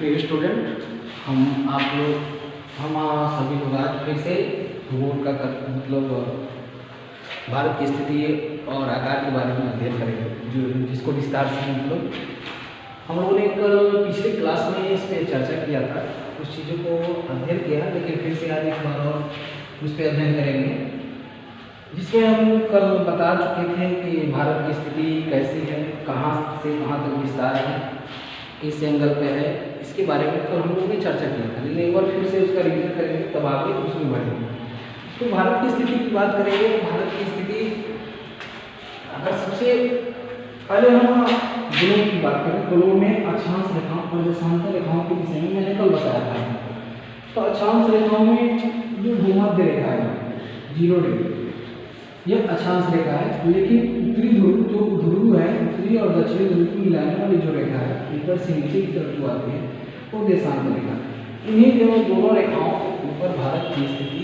प्रिय स्टूडेंट, हम सभी लोग आज फिर से भूगोल का मतलब भारत की स्थिति और आकार के बारे में अध्ययन करेंगे, जिसको विस्तार से मतलब हम लोगों ने कल पिछले क्लास में इस पर चर्चा किया था, कुछ चीज़ों को अध्ययन किया, लेकिन फिर से आज एक बार और उस पर अध्ययन करेंगे, जिसमें हम कल बता चुके थे कि भारत की स्थिति कैसी है, कहाँ से कहाँ तक विस्तार है, किस एंगल पे है, इसके बारे में तो हम लोगों ने चर्चा किया था। लेकिन एक बार फिर से उसका रिवीजन करेंगे, तब आगे उसमें बढ़ेंगे। तो भारत की स्थिति की बात करेंगे। भारत की स्थिति अगर सबसे पहले हम गोलों की बात करें, गोलों में अक्षांश रेखाओं और देशांतर रेखाओं के विषय में मैंने कल बताया था। तो अक्षांश रेखाओं में जो भूमध्य रेखा है 0 डिग्री, यह अक्षांश रेखा है, लेकिन उत्तरी ध्रुव जो ध्रुव है, उत्तरी और दक्षिणी ध्रुव को मिलाने वाली जो रेखा है ऊपर से नीचे की तरफ जो आती है वो देशांतर रेखा। इन्हीं दोनों रेखाओं के ऊपर भारत की स्थिति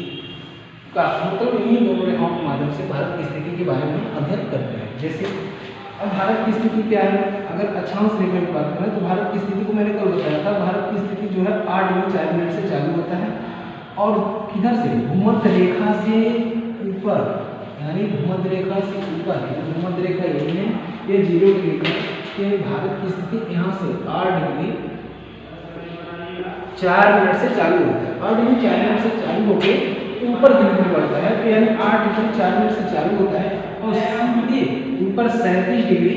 का मतलब इन्हीं दोनों रेखाओं के माध्यम से भारत की स्थिति के बारे में अध्ययन करते हैं। जैसे अब भारत की स्थिति क्या है, अगर अक्षांश रेखा की बात करें तो भारत की स्थिति को मैंने कल बताया था, भारत की स्थिति जो है 8 डिग्री 4 मिनट से चालू होता है और किधर से, भूमध्य रेखा से ऊपर, यानी भूमध्य रेखा से ऊपर, भूमध्य रेखा यही है, ये 0 डिग्री के भारत की स्थिति यहाँ से 8 डिग्री 4 मिनट से चालू होता है। 8 डिग्री 4 मिनट से चालू होकर ऊपर की तरफ बढ़ता है, तो यानी 8 डिग्री 4 मिनट से चालू होता है और सीधे ऊपर 37 डिग्री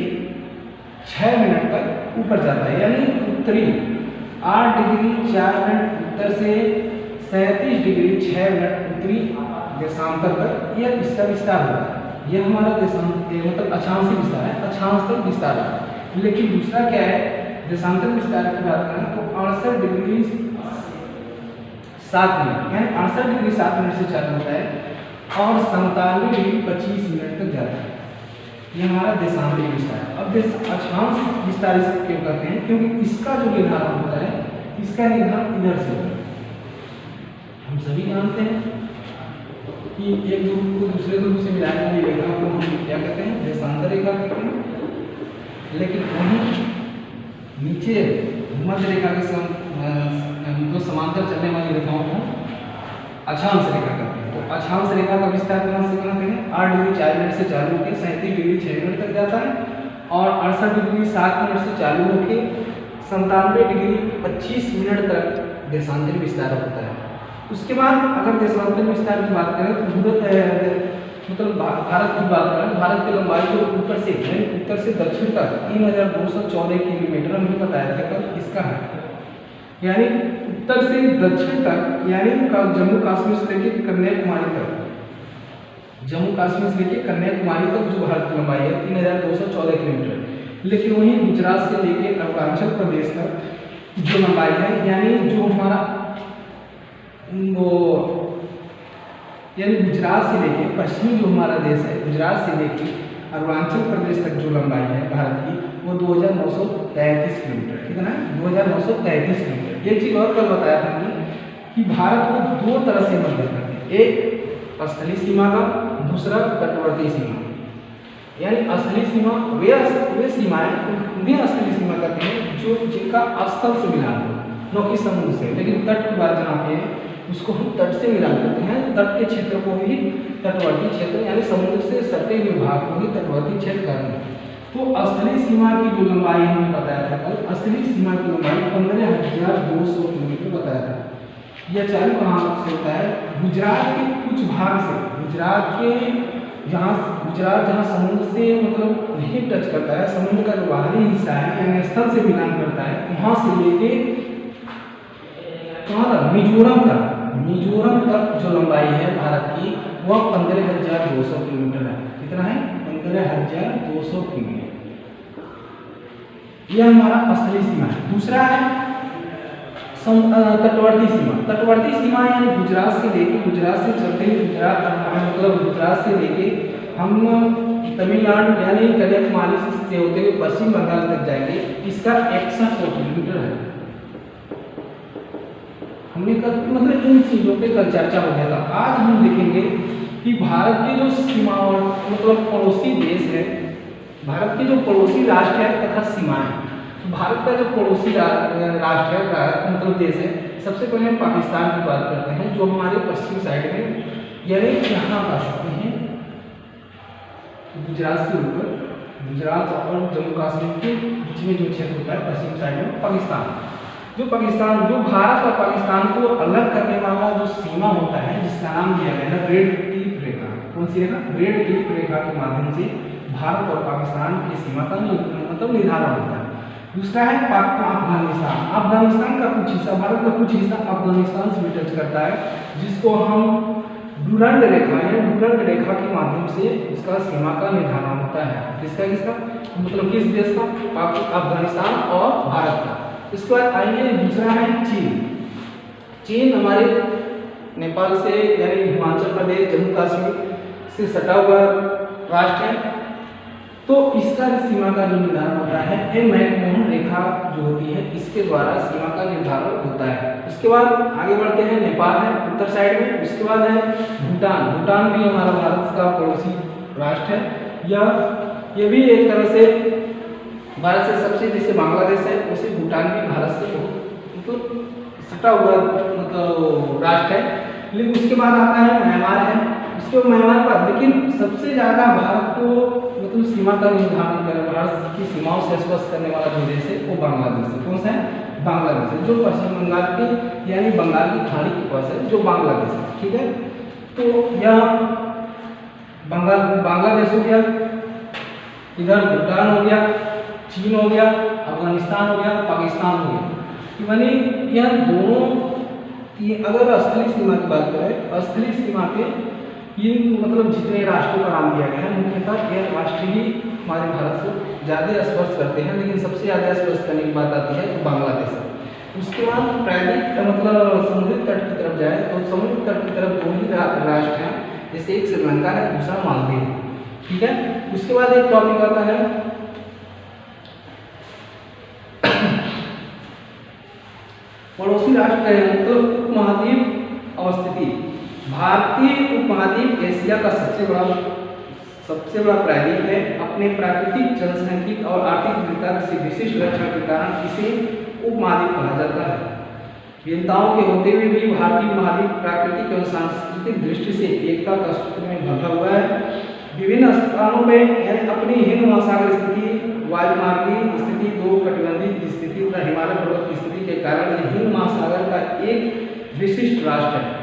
6 मिनट तक ऊपर जाता है, यानी उत्तरी 8 डिग्री 4 मिनट उत्तर से 37 डिग्री 6 मिनट उत्तरी देशांतर तक यह इसका विस्तार होता है। यह हमारा देशांतर मतलब अक्षांशीय विस्तार है, अक्षांश तक विस्तार है। लेकिन दूसरा क्या है, देशांतर विस्तार की बात करें तो 68 डिग्री 7 मिनट, यानी 68 डिग्री 7 मिनट से चालू होता है और 97 डिग्री 25 मिनट तक जाता है। यह हमारा देशांतरीय विस्तार है। अब अक्षांश विस्तार क्यों कहते हैं, क्योंकि इसका जो निर्धारण होता है, इसका निर्धारण इधर से होता है। हम सभी जानते हैं कि एक ध्रुव को दूसरे ध्रुव से मिलाने वाली रेखा को हम क्या कहते हैं, देशांतर रेखा कहते हैं। लेकिन वहीं नीचे भूमध्य रेखा के मतलब समांतर चलने वाली रेखाओं को अक्षांश रेखा कहते हैं। तो अक्षांश रेखा का विस्तार कहाँ से कहाँ है, 8 डिग्री 4 मिनट से चालू होकर 37 डिग्री 6 मिनट तक जाता है और 68 डिग्री 7 मिनट से चालू होकर 97 डिग्री 25 मिनट तक देशांतरीय विस्तार होता है। उसके बाद अगर देशांतरीय विस्तार की बात करें तो मतलब भारत की बात करें, भारत की लंबाई जो ऊपर से उत्तर से दक्षिण तक 3214 किलोमीटर हमने बताया था कल इसका है, यानी उत्तर से दक्षिण तक, यानी जम्मू कश्मीर से लेकर कन्याकुमारी तक, जम्मू कश्मीर से लेकर कन्याकुमारी तक जो भारत की लंबाई है 3214 किलोमीटर। लेकिन वहीं गुजरात से लेकर अरुणाचल प्रदेश तक जो लंबाई है, यानी जो हमारा यानी गुजरात से लेके पश्चिमी जो हमारा देश है, गुजरात से लेके अरुणाचल प्रदेश तक जो लंबाई है भारत की वो 2933 किलोमीटर। कितना है, 2933 किलोमीटर। एक चीज़ और कल बताया था कि भारत को 2 तरह से मध्य करते हैं, एक स्थलीय सीमा का, दूसरा तटवर्ती सीमा। यानी स्थलीय सीमा वे सीमाएं उन्हें स्थलीय सीमा कहते हैं जो जिनका स्थल से मिलान हो, न कि समुद्र से। लेकिन तट की बात जहाँ पे है उसको हम तट से मिलान करते हैं, तट के क्षेत्र को ही तटवर्ती क्षेत्र, यानी समुद्र से सटे हुए भाग को ही तटवर्ती क्षेत्र कहते हैं। तो स्थलीय सीमा की जो लंबाई हमने बताया था कल, स्थलीय सीमा की लंबाई 15,200 किलोमीटर बताया था। यह चालू कहाँ से होता है, गुजरात के कुछ भाग से, गुजरात जहाँ समुद्र से मतलब नहीं टच करता है, समुद्र का जो बाहरी हिस्सा है यानी स्थल से मिलान करता है, वहाँ से लेके कहाँ तक, मिजोरम तक जो लंबाई है भारत की वह 15,200 किलोमीटर है। कितना है, 15,200 किलोमीटर। यह हमारा स्थलीय सीमा है। दूसरा है तटवर्ती सीमा। तटवर्ती सीमा यानी गुजरात से चलते गुजरात से लेके हम तमिलनाडु यानी कन्याकुमारी से होते हुए पश्चिम बंगाल तक जाएंगे, इसका 6100 किलोमीटर है। हमने कल मतलब इन चीज़ों पे कल चर्चा हो गया था। आज हम देखेंगे कि भारत के जो सीमा मतलब पड़ोसी देश है, भारत के जो पड़ोसी राष्ट्र है तथा सीमाएं, भारत का जो पड़ोसी राष्ट्र है, मतलब देश है, सबसे पहले हम पाकिस्तान की बात करते हैं, जो हमारे पश्चिम साइड में, यानी यहाँ आ सकते हैं गुजरात से ऊपर, गुजरात और जम्मू कश्मीर के बीच में जो क्षेत्र होता है पश्चिम साइड में पाकिस्तान, जो भारत और पाकिस्तान को अलग करने वाला जो सीमा होता है, जिसका नाम दिया गया है रेड क्लिफ रेखा। कौन सी रेखा? रेड क्लिफ रेखा के माध्यम से भारत और पाकिस्तान की सीमा का मतलब निर्धारण होता है। दूसरा है अफगानिस्तान। अफगानिस्तान का कुछ हिस्सा, भारत का कुछ हिस्सा अफगानिस्तान से भी टच करता है, जिसको हम डुरंड रेखा या डुरंड रेखा के माध्यम से उसका सीमा का निर्धारण होता है। किसका मतलब किस देश का? अफगानिस्तान और भारत का। इसके बाद आइए दूसरा है चीन। चीन हमारे नेपाल से, यानी हिमाचल प्रदेश, जम्मू कश्मीर से सटा हुआ राष्ट्र है। तो इसका सीमा का जो निर्धारण होता है ये मैकमोहन रेखा जो होती है, इसके द्वारा सीमा का निर्धारण होता है। उसके बाद आगे बढ़ते हैं, नेपाल है उत्तर साइड में। उसके बाद है भूटान। भूटान भी हमारा भारत का पड़ोसी राष्ट्र है। यह भी एक तरह से भारत से सबसे, जैसे बांग्लादेश है उसे भूटान भी भारत से मतलब सटा हुआ मतलब राष्ट्र है। लेकिन उसके बाद आता है म्यांमार है, उसके म्यांमार पर, लेकिन सबसे ज़्यादा भारत को मतलब सीमा का निर्धारण कर, भारत की सीमाओं से स्पर्श करने वाला जो देश है वो बांग्लादेश है। कौन सा है? बांग्लादेश है, जो पश्चिम बंगाल के यानी बंगाल की खाड़ी के पास है, जो बांग्लादेश है। ठीक है, तो यह बांग्लादेश हो गया, इधर भूटान हो गया, चीन हो गया, अफगानिस्तान हो गया, पाकिस्तान हो गया। यानी यह दोनों की अगर स्थलीय सीमा की बात करें, स्थलीय सीमा पे ये मतलब जितने राष्ट्रों का नाम दिया गया है, मुख्यतः ये राष्ट्र ही हमारे भारत से ज़्यादा स्पर्श करते हैं। लेकिन सबसे ज़्यादा स्पर्श करने की बात आती है तो बांग्लादेश है। उसके बाद प्रायद्वीप मतलब समुद्री तट की तरफ जाए तो समुद्री तट की तरफ दो ही राष्ट्र हैं, जैसे एक श्रीलंका है, दूसरा मालदीव है। ठीक है, उसके बाद एक टॉपिक आता है पड़ोसी राष्ट्र है, तो उपमहाद्वीप अवस्थिति। भारतीय उपमहाद्वीप एशिया का सबसे बड़ा प्रायद्वीप है। अपने प्राकृतिक, जनसांख्यिक और आर्थिक विकास से विशिष्ट लक्षण के कारण इसे उपमहाद्वीप कहा जाता है। भिन्नताओं के होते हुए भी भारतीय महाद्वीप प्राकृतिक एवं सांस्कृतिक दृष्टि से एकता का सूत्र में बंधा हुआ है। विभिन्न स्थानों में यानी अपनी हिंद महासागर स्थिति, वायुमार्गीय स्थिति, दो कटिबंधीय स्थिति तथा हिमालय पर्वत की स्थिति के कारण हिंद महासागर का एक विशिष्ट राष्ट्र है।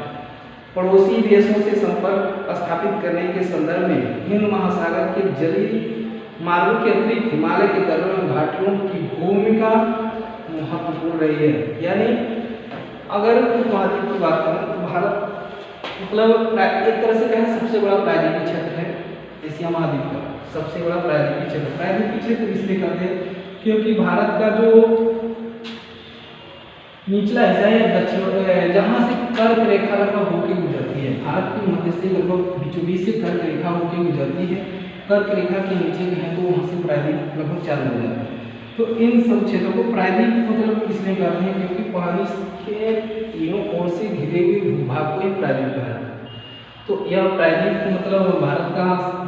पड़ोसी देशों से संपर्क स्थापित करने के संदर्भ में हिंद महासागर के जलीय मार्गों के अतिरिक्त हिमालय के तटों में घाटियों की भूमिका महत्वपूर्ण रही है। यानी अगर उपमहाद्वीप की बात करें तो भारत मतलब एक तरह से कहें सबसे बड़ा प्रायद्वीपीय क्षेत्र है एशिया महाद्वीप का, सबसे बड़ा प्रायद्वीपीय क्षेत्र। प्रायद्वीपीय क्षेत्र इसलिए कहते हैं क्योंकि भारत का जो निचला हिस्सा है दक्षिण, जहाँ से कर्क रेखा लगभग होकर गुजरती है, भारत की मध्य से लगभग बीचों बीच से कर्क रेखा होकर गुजरती है। कर्क रेखा के नीचे है तो वहाँ से प्रायद्वीप लगभग चालू हो जाता है। तो इन सब क्षेत्रों को प्रायद्वीप मतलब इसलिए कहते हैं क्योंकि पानी के तीनों ओर से घिरे हुए भूभाग को एक प्रायद्वीप कहा जाता है। तो यह प्रायद्वीप मतलब भारत का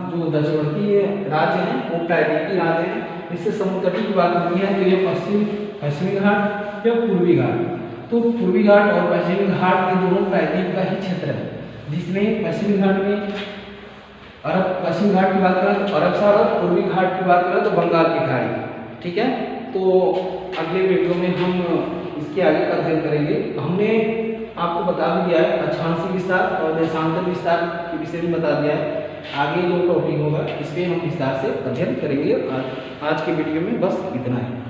जो दक्षिणवर्ती राज्य है वो प्रायद्वीपीय राज्य है। इससे समुद्र तट की बात होती है तो ये पश्चिमी घाट या पूर्वी घाट, तो पूर्वी घाट और पश्चिमी घाट के दोनों प्रायद्वीप का ही क्षेत्र है, जिसमें पश्चिमी घाट में पश्चिमी घाट की बात करें तो अरब सागर, पूर्वी घाट की बात करें तो बंगाल की खाड़ी। ठीक है, तो अगले वीडियो में हम इसके आगे का अध्ययन करेंगे। हमने आपको बता भी दिया है अक्षांशीय विस्तार और देशांतर विस्तार के विषय में बता दिया है। आगे जो टॉपिक होगा इस पर हम विस्तार से अध्ययन करेंगे। आज के वीडियो में बस इतना ही।